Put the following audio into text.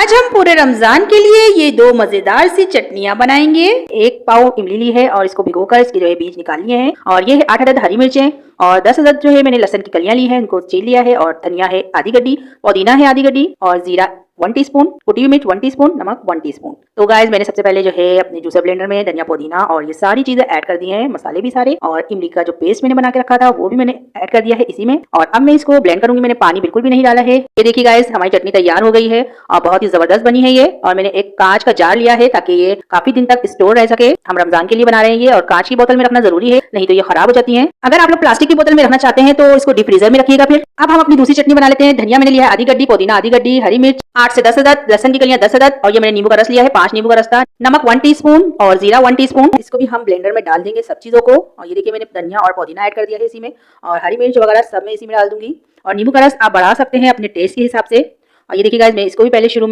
आज हम पूरे रमजान के लिए ये दो मजेदार सी चटनियां बनाएंगे। एक पाव इमली ली है और इसको भिगोकर इसके जो है बीज निकाल लिए हैं। और ये है 8 अदद हरी मिर्चें और 10 अदद जो है मैंने लहसुन की कलियां ली है, इनको छील लिया है। और धनिया है आधी गड्डी, पुदीना है आधी गड्डी और जीरा 1 टीस्पून, कुटी हुई मिर्च 1 टीस्पून, नमक 1 टीस्पून। तो गाइस मैंने सबसे पहले जो है अपने जूसर ब्लेंडर में धनिया पुदीना और ये सारी चीजें ऐड कर दी हैं, मसाले भी सारे, और इमली का जो पेस्ट मैंने बना के रखा था वो भी मैंने ऐड कर दिया है इसी में। और अब मैं इसको ब्लेंड करूंगी। मैंने पानी बिल्कुल भी नहीं डाला है। ये देखिए गाइस हमारी चटनी तैयार हो गई है और बहुत ही जबरदस्त बनी है ये। और मैंने एक कांच का जार लिया है ताकि ये काफी दिन तक स्टोर रह सके। हम रमजान के लिए बना रहे हैं ये, और कांच की बोतल में रखना जरूरी है, नहीं तो ये खराब हो जाती है। अगर आप लोग प्लास्टिक की बोतल में रखना चाहते हैं तो इसको डीप फ्रीजर में रखिएगा। फिर अब हम अपनी दूसरी चटनी बना लेते हैं। धनिया मैंने लिया है आधी गड्डी, पुदीना आधी गड्डी, हरी मिर्च 8 से 10 अदद, लहसुन की कलियां 10 अदद, और ये मैंने नींबू का रस लिया है 5 नींबू का रस था, नमक 1 टीस्पून और जीरा 1 टीस्पून। इसको भी हम ब्लेंडर में डाल देंगे सब चीजों को। और ये देखिए मैंने धनिया और पुदीना ऐड कर दिया है इसी में, और हरी मिर्च वगैरह सब मैं इसी में डाल दूंगी। और नींबू का रस आप बढ़ा सकते हैं अपने टेस्ट के हिसाब से। और ये देखिए गाइस मैं इसको भी पहले शुरू